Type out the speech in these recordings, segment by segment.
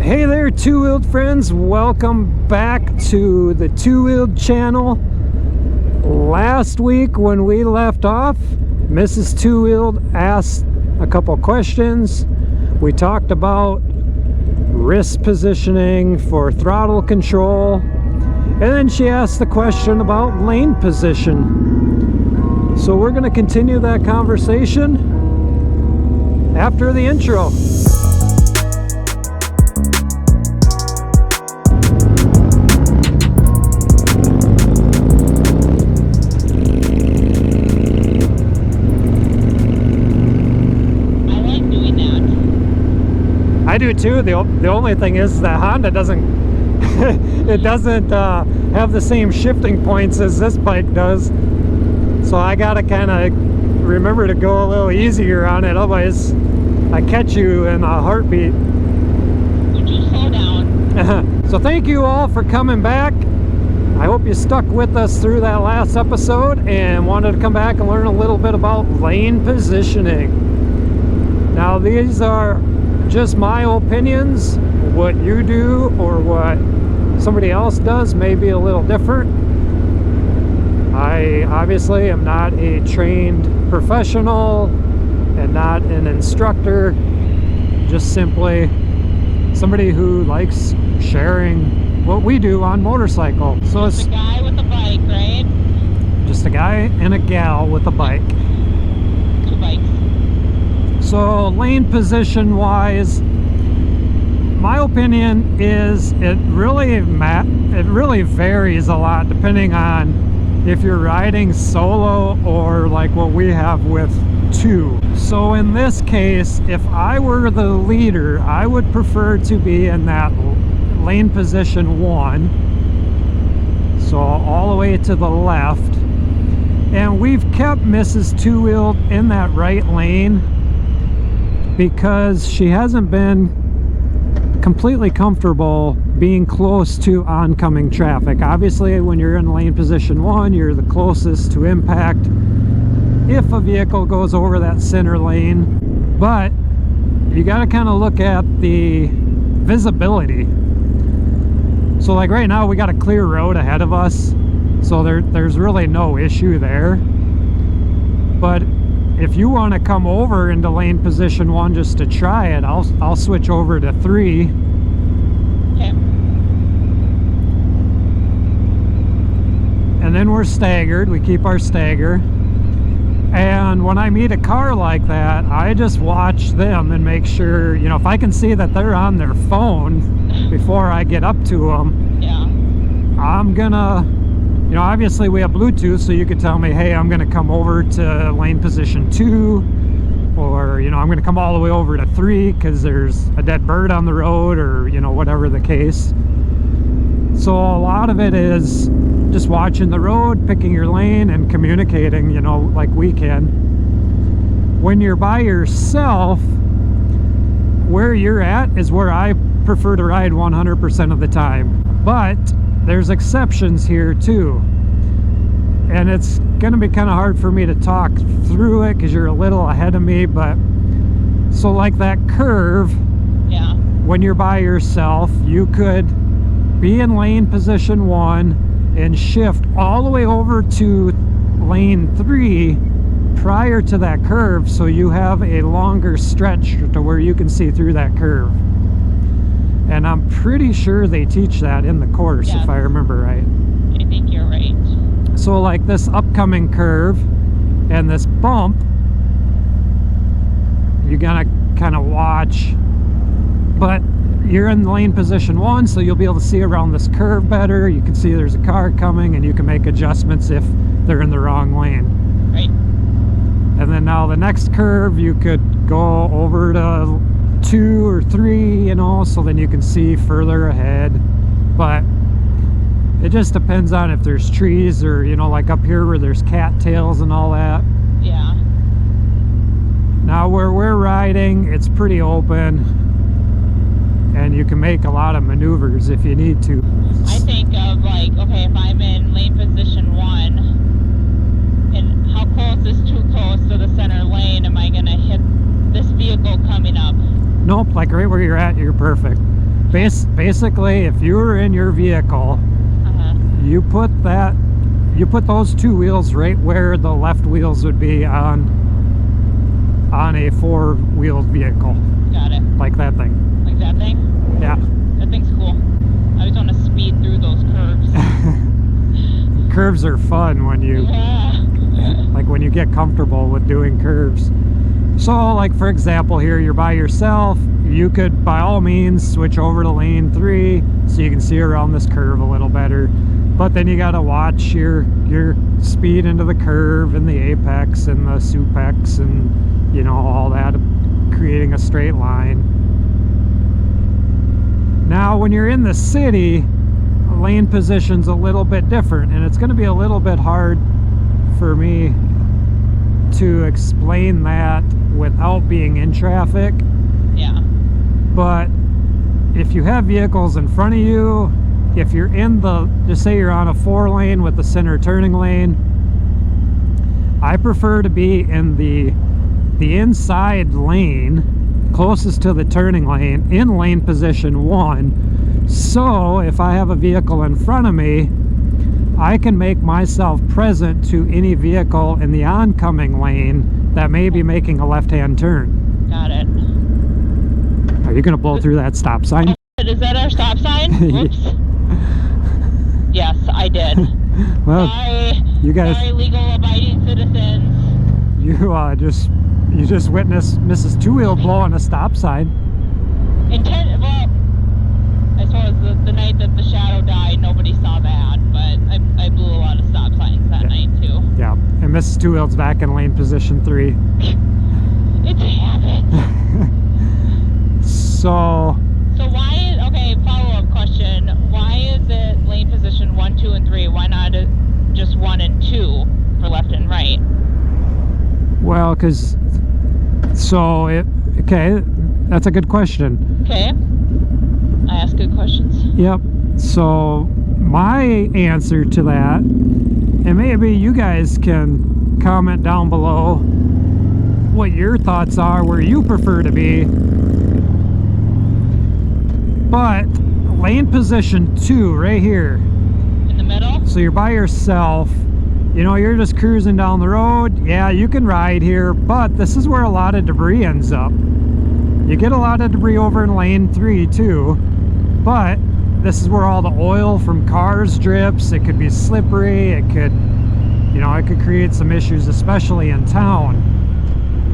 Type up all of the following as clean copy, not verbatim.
Hey there, two-wheeled friends. Welcome back to the Two-Wheeled channel. Last week when we left off, Mrs. Two-Wheeled asked a couple questions. We talked about wrist positioning for throttle control, and then she asked the question about lane position. So we're going to continue that conversation after the intro. I do too. The only thing is that Honda doesn't it doesn't have the same shifting points as this bike does, so I gotta kind of remember to go a little easier on it, otherwise I catch you in a heartbeat. Would you slow down? So thank you all for coming back. I hope you stuck with us through that last episode and wanted to come back and learn a little bit about lane positioning. Now these are just my opinions. What you do or what somebody else does may be a little different. I obviously am not a trained professional and not an instructor, just simply somebody who likes sharing what we do on motorcycle. So just a guy with a bike, right? Just a guy and a gal with a bike. Two bikes. So lane position wise, my opinion is it really varies a lot depending on if you're riding solo or like what we have with two. So in this case, if I were the leader, I would prefer to be in that lane position 1, so all the way to the left, and we've kept Mrs. Two-Wheeled in that right lane because she hasn't been completely comfortable being close to oncoming traffic. Obviously, when you're in lane position 1, you're the closest to impact if a vehicle goes over that center lane, but you got to kind of look at the visibility. So like right now we got a clear road ahead of us, so there's really no issue there. But if you want to come over into lane position 1 just to try it, I'll switch over to 3. Okay. And then we're staggered. We keep our stagger. And when I meet a car like that, I just watch them and make sure, you know, if I can see that they're on their phone before I get up to them, yeah, I'm gonna, you know, obviously we have Bluetooth, so you could tell me, hey, I'm gonna come over to lane position 2, or, you know, I'm gonna come all the way over to 3 because there's a dead bird on the road, or, you know, whatever the case. So a lot of it is just watching the road, picking your lane, and communicating, you know, like we can. When you're by yourself, where you're at is where I prefer to ride 100% of the time. But there's exceptions here too. And it's gonna be kind of hard for me to talk through it because you're a little ahead of me, but so like that curve, yeah, when you're by yourself, you could be in lane position 1 and shift all the way over to lane 3 prior to that curve, so you have a longer stretch to where you can see through that curve. And I'm pretty sure they teach that in the course, yes, if I remember right. I think you're right. So like this upcoming curve and this bump, you gotta kind of watch, but you're in lane position 1, so you'll be able to see around this curve better. You can see there's a car coming and you can make adjustments if they're in the wrong lane. Right. And then now the next curve, you could go over to 2 or 3, you know, so then you can see further ahead. But it just depends on if there's trees or, you know, like up here where there's cattails and all that. Yeah. Now where we're riding, it's pretty open, and you can make a lot of maneuvers if you need to. I think of like, okay, if I'm in lane position 1, and how close is too close to the center lane am I gonna hit this vehicle coming up? Nope, like right where you're at, you're perfect. Basically, if you were in your vehicle, you put those two wheels right where the left wheels would be on a four-wheeled vehicle. Got it. Like that thing. Like that thing? Yeah. That thing's cool. I always want to speed through those curves. Curves are fun when you like when you get comfortable with doing curves. So like for example here, you're by yourself, you could by all means switch over to lane 3 so you can see around this curve a little better, but then you got to watch your speed into the curve and the apex and the supex and you know all that, creating a straight line. Now when you're in the city, lane position's a little bit different, and it's going to be a little bit hard for me to explain that without being in traffic. Yeah. But if you have vehicles in front of you, if you're in the, just say you're on a 4-lane with the center turning lane, I prefer to be in the inside lane closest to the turning lane in lane position 1. So if I have a vehicle in front of me, I can make myself present to any vehicle in the oncoming lane that may be making a left-hand turn. Got it. Are you going to blow through that stop sign? Is that our stop sign? Whoops. Yes, I did. Well, you guys, sorry, legal-abiding citizens. You just witnessed Mrs. Two-Wheeled blowing a stop sign. Well, I suppose the night that the shadow died, nobody saw that, but I blew a lot of stop signs that night too. Yeah, and Mrs. Two-Wheeled's back in lane position 3. It's a habit. So why, okay, follow-up question. Why is it lane position 1, 2, and 3? Why not just 1 and 2 for left and right? Well, okay, that's a good question. Okay. I ask good questions. Yep. So my answer to that, and maybe you guys can comment down below what your thoughts are, where you prefer to be. But lane position 2 right here. In the middle? So you're by yourself. You know, you're just cruising down the road. Yeah, you can ride here, but this is where a lot of debris ends up. You get a lot of debris over in lane 3 too, but this is where all the oil from cars drips. It could be slippery. It could create some issues, especially in town.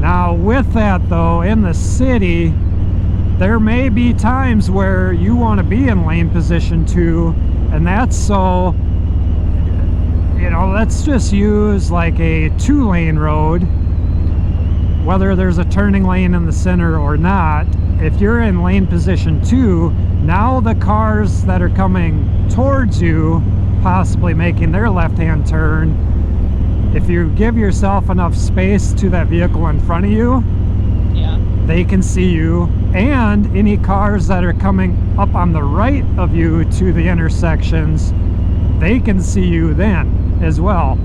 Now with that though, in the city, there may be times where you want to be in lane position 2, and that's so, let's just use like a 2-lane road, whether there's a turning lane in the center or not. If you're in lane position 2, now the cars that are coming towards you, possibly making their left-hand turn, if you give yourself enough space to that vehicle in front of you, yeah, they can see you, and any cars that are coming up on the right of you to the intersections, they can see you then as well.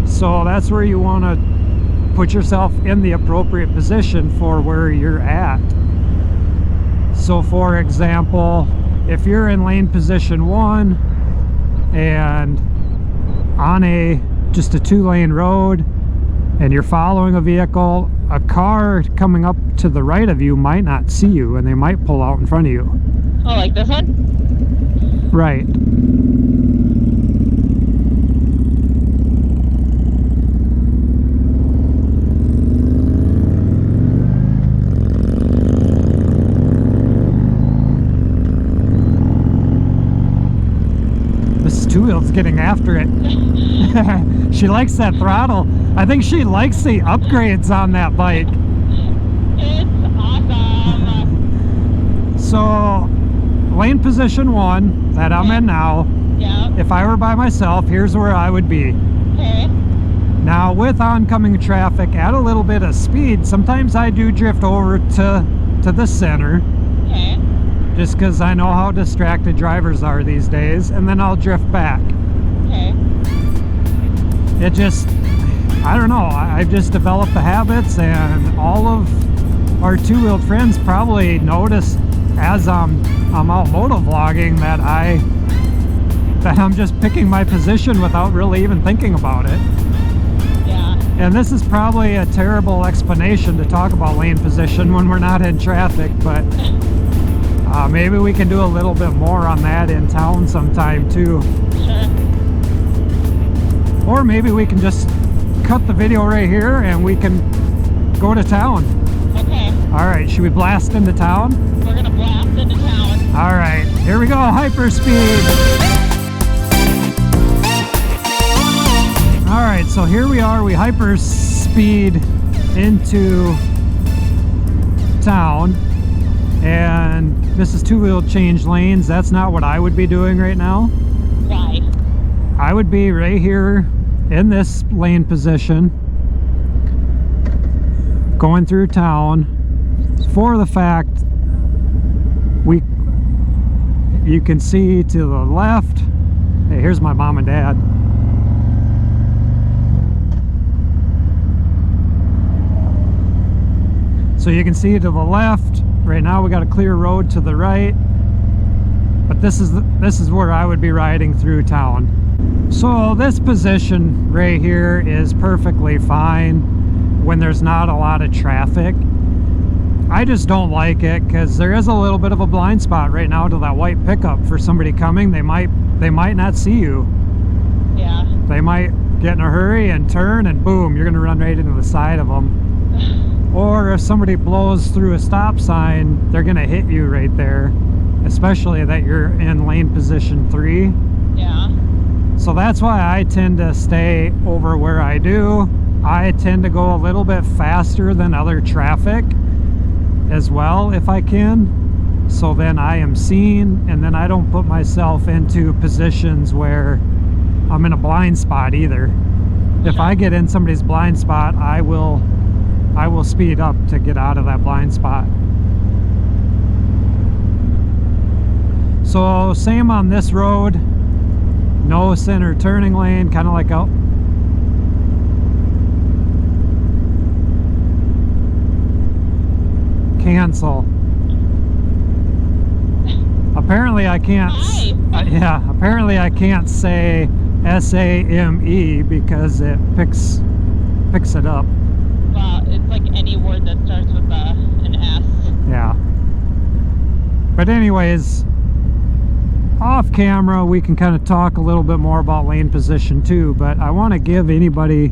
So that's where you want to put yourself in the appropriate position for where you're at. So for example, if you're in lane position 1 and on just a 2-lane road and you're following a vehicle, a car coming up to the right of you might not see you, and they might pull out in front of you. Oh, like this one? Right. Two-Wheeled's getting after it. She likes that throttle. I think she likes the upgrades on that bike. It's awesome. So lane position 1 that I'm in now, yeah, if I were by myself, here's where I would be. Okay. Now with oncoming traffic at a little bit of speed, sometimes I do drift over to the center. Okay. Just because I know how distracted drivers are these days, and then I'll drift back. Okay. It just, I don't know, I've just developed the habits, and all of our two-wheeled friends probably notice, as I'm out motovlogging that I'm just picking my position without really even thinking about it. Yeah. And this is probably a terrible explanation to talk about lane position when we're not in traffic, but maybe we can do a little bit more on that in town sometime too. Sure. Or maybe we can just cut the video right here and we can go to town. Okay. All right, should we blast into town? We're gonna blast into town. All right, here we go, hyperspeed. All right, so here we are, we hyperspeed into town, and Mrs.TWOWHEELD changed lanes. That's not what I would be doing right now. Why? I would be right here in this lane position, going through town, for the fact you can see to the left. Hey, here's my mom and dad. So you can see to the left. Right now we got a clear road to the right, but this is where I would be riding through town. So this position right here is perfectly fine when there's not a lot of traffic. I just don't like it because there is a little bit of a blind spot right now to that white pickup for somebody coming. They might not see you. Yeah. They might get in a hurry and turn, and boom, you're gonna run right into the side of them. Or if somebody blows through a stop sign, they're gonna hit you right there, especially that you're in lane position 3. Yeah. So that's why I tend to stay over where I do. I tend to go a little bit faster than other traffic as well if I can, so then I am seen, and then I don't put myself into positions where I'm in a blind spot either. If I get in somebody's blind spot, I will speed up to get out of that blind spot. So same on this road, no center turning lane, kind of like out. Cancel. Apparently I can't. Yeah, apparently I can't say SAME because it picks it up. Well, it's like any word that starts with an S. Yeah. But anyways, off camera we can kind of talk a little bit more about lane position too, but I want to give anybody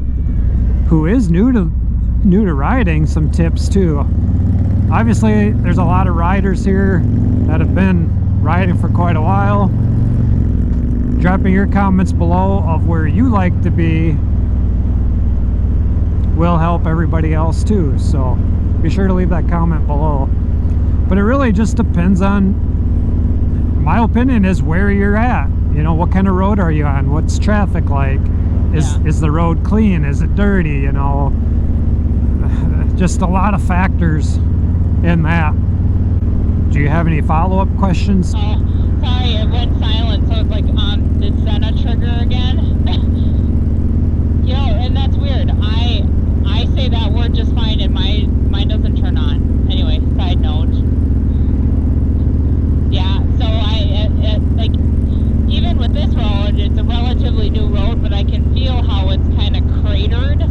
who is new to riding some tips too. Obviously there's a lot of riders here that have been riding for quite a while. Dropping your comments below of where you like to be will help everybody else too, so be sure to leave that comment below. But it really just depends on, my opinion is where you're at. You know, what kind of road are you on? What's traffic like? Is the road clean? Is it dirty? You know, just a lot of factors in that. Do you have any follow-up questions? Oh, sorry, it went silent, so it's like, did Senna trigger again? You know, and that's weird. I say that word just fine, and mine doesn't turn on. Anyway, side note. Yeah, so like, even with this road, it's a relatively new road, but I can feel how it's kind of cratered,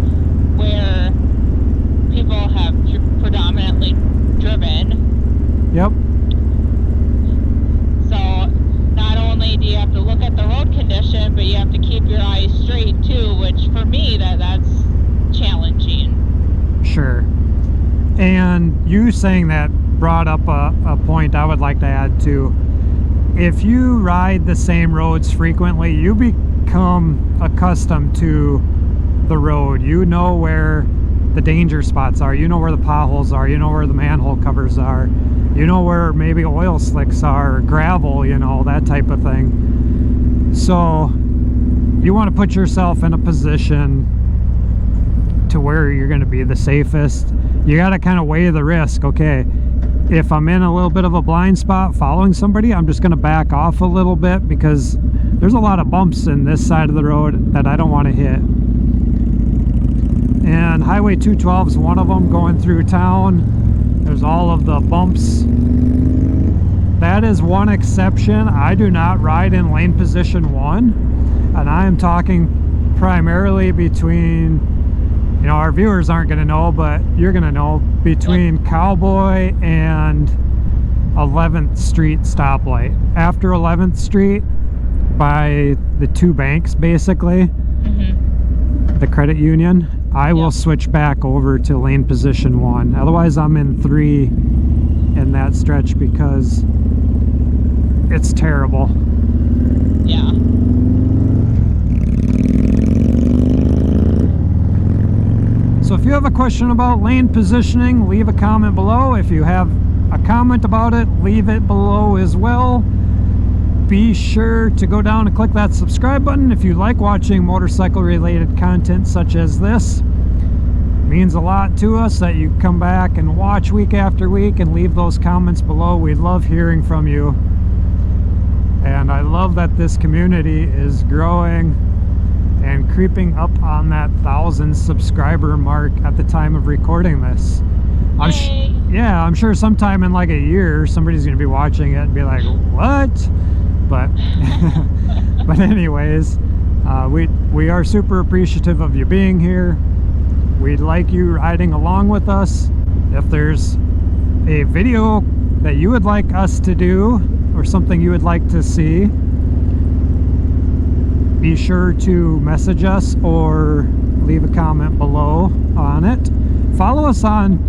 where people have predominantly driven. Yep. So not only do you have to look at the road condition, but you have to keep your eyes straight too, which for me that's challenging. Sure. And you saying that brought up a point I would like to add too. If you ride the same roads frequently, you become accustomed to the road. You know where the danger spots are, you know where the potholes are, you know where the manhole covers are, you know where maybe oil slicks are, or gravel, you know, that type of thing. So you want to put yourself in a position to where you're going to be the safest. You got to kind of weigh the risk. Okay, if I'm in a little bit of a blind spot following somebody, I'm just going to back off a little bit because there's a lot of bumps in this side of the road that I don't want to hit. And Highway 212 is one of them going through town. There's all of the bumps that is one exception. I do not ride in lane position 1, and I am talking primarily between, you know, our viewers aren't going to know, but you're going to know, between Cowboy and 11th Street stoplight. After 11th Street, by the 2 banks, basically, the credit union, I will switch back over to lane position 1. Otherwise, I'm in 3 in that stretch because it's terrible. Yeah. So if you have a question about lane positioning, leave a comment below. If you have a comment about it, leave it below as well. Be sure to go down and click that subscribe button if you like watching motorcycle related content such as this. It means a lot to us that you come back and watch week after week and leave those comments below. We love hearing from you. And I love that this community is growing and creeping up on that 1,000 subscriber mark at the time of recording this. Yeah, I'm sure sometime in like a year somebody's going to be watching it and be like, what? But but anyways, we are super appreciative of you being here. We'd like you riding along with us. If there's a video that you would like us to do or something you would like to see, be sure to message us or leave a comment below on it. Follow us on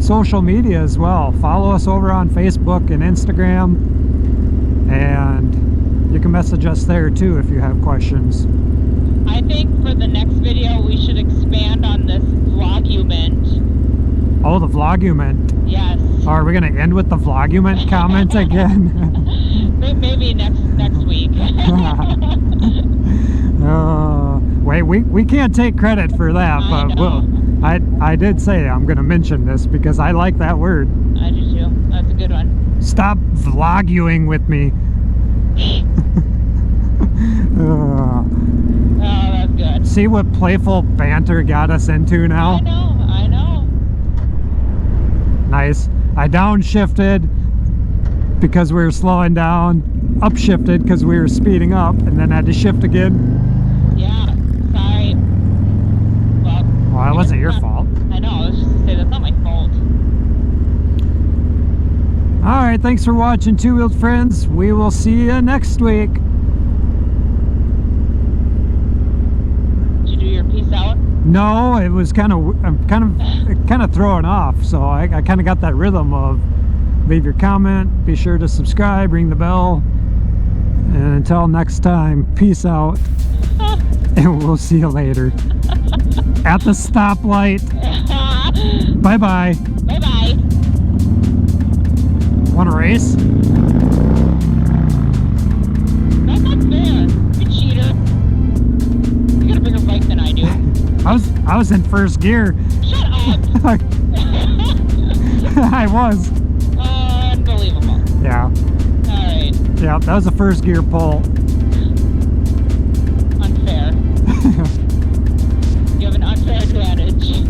social media as well. Follow us over on Facebook and Instagram, and you can message us there too if you have questions. I think for the next video we should expand on this vlogument. Oh, the vlogument. Yes. Are we going to end with the vlogument comment again? Maybe next week. Wait, we can't take credit for that, but I did say I'm going to mention this because I like that word. I do too. That's a good one. Stop vloguing with me. Oh, that's good. See what playful banter got us into now? I know. Nice. I downshifted because we were slowing down, upshifted because we were speeding up, and then had to shift again. Yeah, sorry. Well, that wasn't your fault. I know, I was just gonna say, that's not my fault. Alright, thanks for watching, Two-Wheeled Friends. We will see you next week. Did you do your peace out? No, it was kind of throwing off, so I kind of got that rhythm of leave your comment, be sure to subscribe, ring the bell, and until next time, peace out, and we'll see you later at the stoplight. Bye bye. Bye bye. Want to race? That's not fair. You cheater. You got a bigger bike than I do. I was in first gear. Shut up. I was. Unbelievable. Yeah. Alright. Yeah, that was a first gear pull. Unfair. You have an unfair advantage.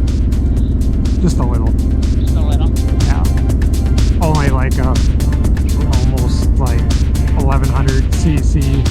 Just a little. Just a little. Yeah. Only like almost like 1100 cc